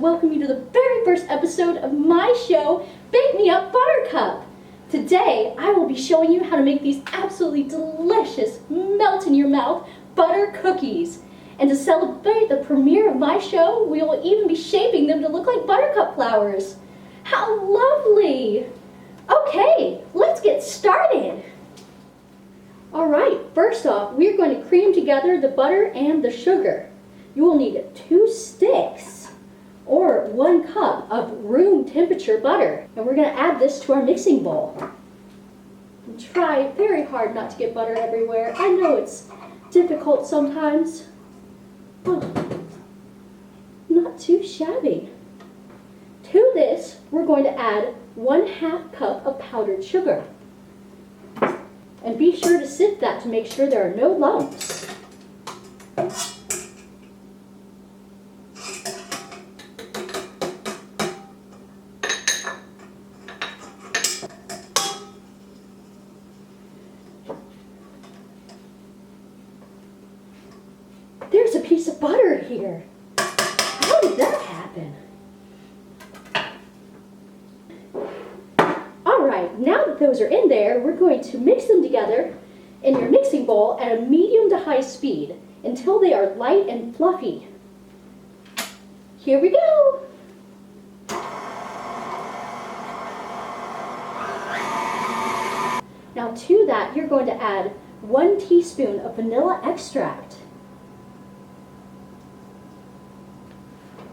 welcome you to the very first episode of my show, Bake Me Up Buttercup. Today, I will be showing you how to make these absolutely delicious, melt-in-your-mouth butter cookies. And to celebrate the premiere of my show, we will even be shaping them to look like buttercup flowers. How lovely! Okay, let's get started. Alright, first off, we're going to cream together the butter and the sugar. You will need 2 sticks or 1 cup of room temperature butter. And we're going to add this to our mixing bowl. And try very hard not to get butter everywhere. I know it's difficult sometimes. Oh, not too shabby. To this, we're going to add 1/2 cup of powdered sugar. And be sure to sift that to make sure there are no lumps. There's a piece of butter here. How did that happen? Alright, now that those are in there, we're going to mix them together in your mixing bowl at a medium to high speed until they are light and fluffy. Here we go! Now to that, you're going to add 1 teaspoon of vanilla extract.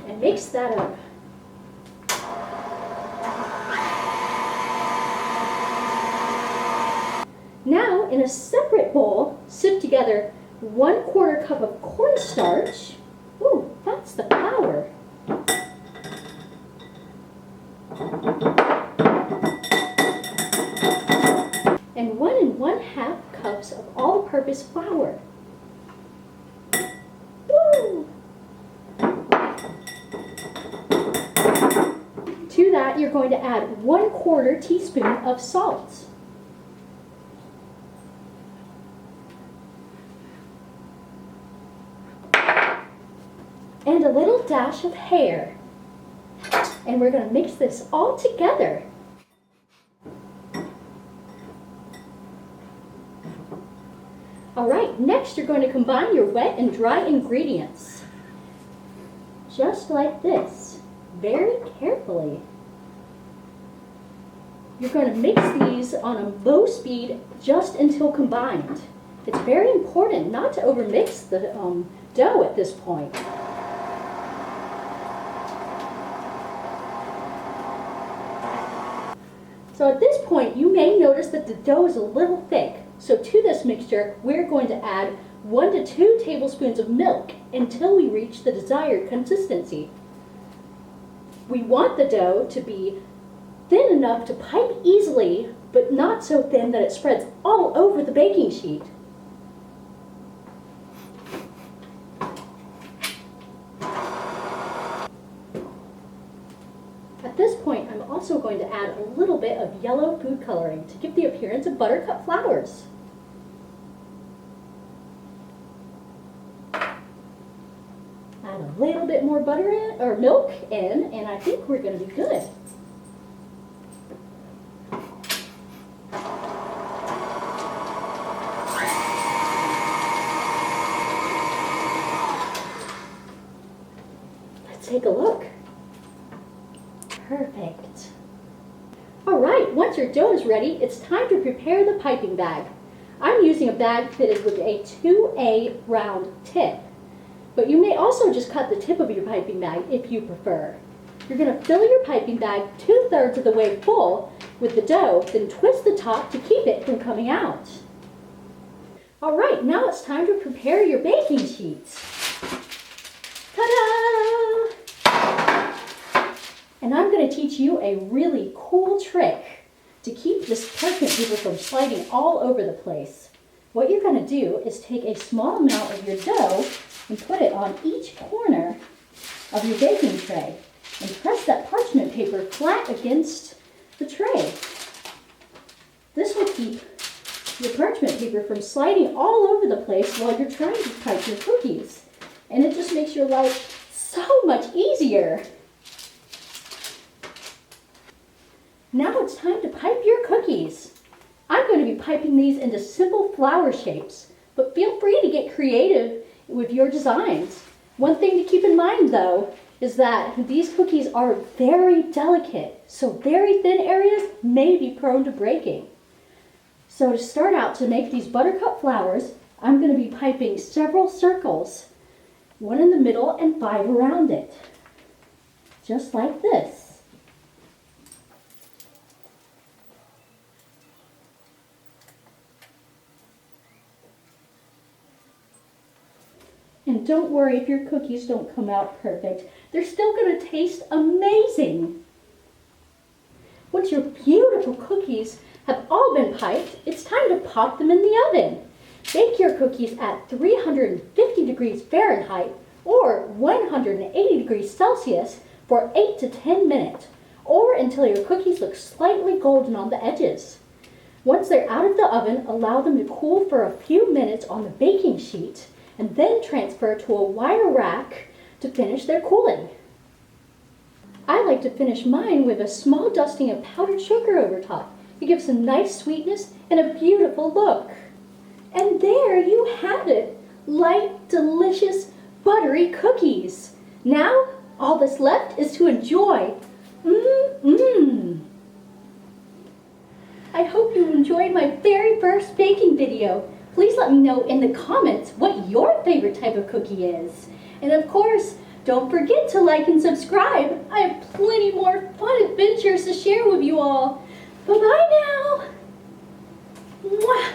And mix that up. Now, in a separate bowl, sift together 1/4 cup of cornstarch. Ooh, that's the flour. And 1 1/2 cups of all-purpose flour. Woo! To that, you're going to add 1/4 teaspoon of salt. And a little dash of hair. And we're going to mix this all together. Alright, next you're going to combine your wet and dry ingredients. Just like this. Very carefully. You're going to mix these on a low speed just until combined. It's very important not to overmix the dough at this point. So at this point, you may notice that the dough is a little thick. So to this mixture, we're going to add 1 to 2 tablespoons of milk until we reach the desired consistency. We want the dough to be thin enough to pipe easily, but not so thin that it spreads all over the baking sheet. At this point, I'm also going to add a little bit of yellow food coloring to give the appearance of buttercup flowers. Add a little bit more butter in, or milk in, and I think we're going to be good. Let's take a look. Perfect. Alright, once your dough is ready, it's time to prepare the piping bag. I'm using a bag fitted with a 2A round tip. But you may also just cut the tip of your piping bag if you prefer. You're going to fill your piping bag 2/3 of the way full with the dough, then twist the top to keep it from coming out. Alright, now it's time to prepare your baking sheets. Ta-da! And I'm going to teach you a really cool trick to keep this parchment paper from sliding all over the place. What you're going to do is take a small amount of your dough and put it on each corner of your baking tray and press that parchment paper flat against the tray. This will keep your parchment paper from sliding all over the place while you're trying to pipe your cookies. And it just makes your life so much easier. Now it's time to pipe your cookies. I'm going to be piping these into simple flower shapes, but feel free to get creative with your designs. One thing to keep in mind though is that these cookies are very delicate, so very thin areas may be prone to breaking. So to start out, to make these buttercup flowers, I'm going to be piping several circles, 1 in the middle and 5 around it, just like this. And don't worry if your cookies don't come out perfect. They're still going to taste amazing. Once your beautiful cookies have all been piped, it's time to pop them in the oven. Bake your cookies at 350 degrees Fahrenheit or 180 degrees Celsius for 8 to 10 minutes, or until your cookies look slightly golden on the edges. Once they're out of the oven, allow them to cool for a few minutes on the baking sheet, and then transfer to a wire rack to finish their cooling. I like to finish mine with a small dusting of powdered sugar over top. It gives a nice sweetness and a beautiful look. And there you have it, light, delicious, buttery cookies. Now, all that's left is to enjoy. I hope you enjoyed my very first baking video. Please let me know in the comments what your favorite type of cookie is. And of course, don't forget to like and subscribe. I have plenty more fun adventures to share with you all. Bye-bye now. Mwah.